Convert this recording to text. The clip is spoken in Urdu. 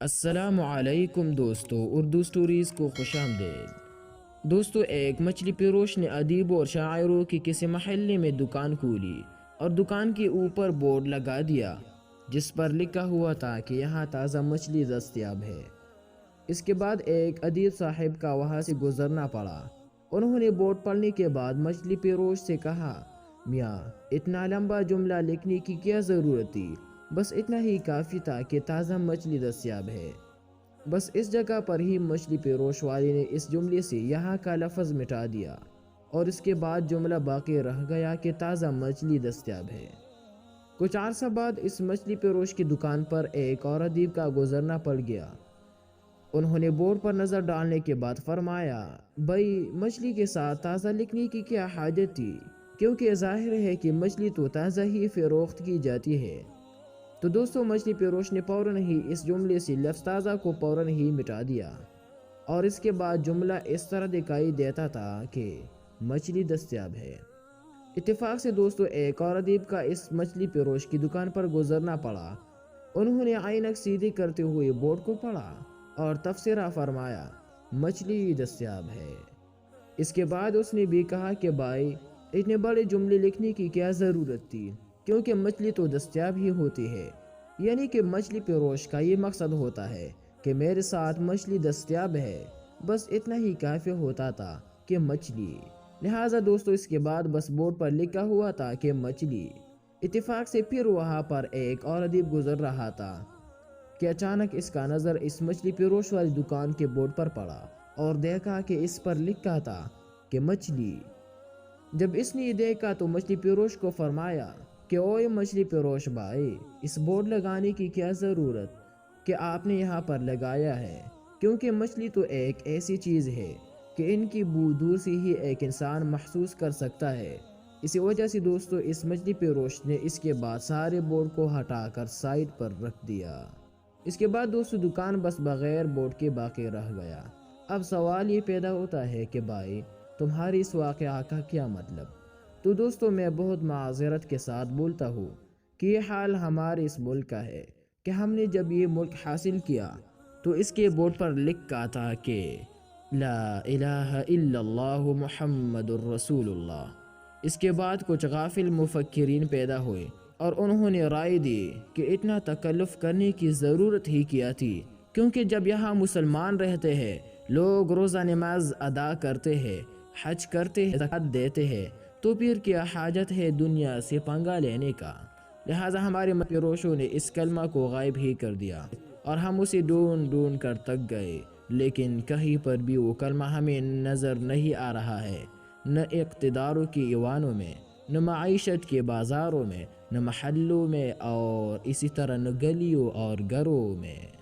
السلام علیکم دوستو، اردو سٹوریز کو خوش آمدید۔ دوستو، ایک مچھلی فروش نے ادیبوں اور شاعروں کی کسی محلے میں دکان کھولی اور دکان کے اوپر بورڈ لگا دیا جس پر لکھا ہوا تھا کہ یہاں تازہ مچھلی دستیاب ہے۔ اس کے بعد ایک ادیب صاحب کا وہاں سے گزرنا پڑا۔ انہوں نے بورڈ پڑھنے کے بعد مچھلی فروش سے کہا، میاں اتنا لمبا جملہ لکھنے کی کیا ضرورت تھی؟ بس اتنا ہی کافی تھا کہ تازہ مچھلی دستیاب ہے۔ بس اس جگہ پر ہی مچھلی فروش والے نے اس جملے سے یہاں کا لفظ مٹا دیا اور اس کے بعد جملہ باقی رہ گیا کہ تازہ مچھلی دستیاب ہے۔ کچھ عرصہ بعد اس مچھلی فروش کی دکان پر ایک اور ادیب کا گزرنا پڑ گیا۔ انہوں نے بورڈ پر نظر ڈالنے کے بعد فرمایا، بھائی مچھلی کے ساتھ تازہ لکھنے کی کیا حاجت تھی، کیونکہ ظاہر ہے کہ مچھلی تو تازہ ہی فروخت کی جاتی ہے۔ تو دوستو، مچھلی فروش نے فوراً ہی اس جملے سے لفظ تازہ کو فوراً ہی مٹا دیا اور اس کے بعد جملہ اس طرح دکھائی دیتا تھا کہ مچھلی دستیاب ہے۔ اتفاق سے دوستو، ایک اور ادیب کا اس مچھلی فروش کی دکان پر گزرنا پڑا۔ انہوں نے عینک سیدھی کرتے ہوئے بورڈ کو پڑھا اور تفسیرہ فرمایا، مچھلی دستیاب ہے۔ اس کے بعد اس نے بھی کہا کہ بھائی اتنے بڑے جملے لکھنے کی کیا ضرورت تھی، کیونکہ مچھلی تو دستیاب ہی ہوتی ہے۔ یعنی کہ مچھلی فروش کا یہ مقصد ہوتا ہے کہ میرے ساتھ مچھلی دستیاب ہے، بس اتنا ہی کافی ہوتا تھا کہ مچھلی۔ لہٰذا دوستو، اس کے بعد بس بورڈ پر لکھا ہوا تھا کہ مچھلی۔ اتفاق سے پھر وہاں پر ایک اور ادیب گزر رہا تھا کہ اچانک اس کا نظر اس مچھلی فروش والی دکان کے بورڈ پر پڑا اور دیکھا کہ اس پر لکھا تھا کہ مچھلی۔ جب اس نے یہ دیکھا تو مچھلی فروش کو فرمایا کہ اوئے مچھلی فروش بھائی، اس بورڈ لگانے کی کیا ضرورت کہ آپ نے یہاں پر لگایا ہے، کیونکہ مچھلی تو ایک ایسی چیز ہے کہ ان کی بو دور سے ہی ایک انسان محسوس کر سکتا ہے۔ اسی وجہ سے دوستو، اس مچھلی فروش نے اس کے بعد سارے بورڈ کو ہٹا کر سائڈ پر رکھ دیا۔ اس کے بعد دوستو، دکان بس بغیر بورڈ کے باقی رہ گیا۔ اب سوال یہ پیدا ہوتا ہے کہ بھائی تمہاری اس واقعہ کا کیا مطلب؟ تو دوستو، میں بہت معذرت کے ساتھ بولتا ہوں کہ یہ حال ہمارے اس ملک کا ہے کہ ہم نے جب یہ ملک حاصل کیا تو اس کے بورڈ پر لکھا تھا کہ لا الہ الا اللہ محمد الرسول اللہ۔ اس کے بعد کچھ غافل مفکرین پیدا ہوئے اور انہوں نے رائے دی کہ اتنا تکلف کرنے کی ضرورت ہی کیا تھی، کیونکہ جب یہاں مسلمان رہتے ہیں، لوگ روزہ نماز ادا کرتے ہیں، حج کرتے ہیں، زکوٰۃ دیتے ہیں، تو پھر کیا حاجت ہے دنیا سے پنگا لینے کا؟ لہٰذا ہمارے فروشوں نے اس کلمہ کو غائب ہی کر دیا اور ہم اسے ڈھونڈ ڈھونڈ کر تک گئے، لیکن کہیں پر بھی وہ کلمہ ہمیں نظر نہیں آ رہا ہے، نہ اقتداروں کی ایوانوں میں، نہ معیشت کے بازاروں میں، نہ محلوں میں، اور اسی طرح نہ گلیوں اور گھروں میں۔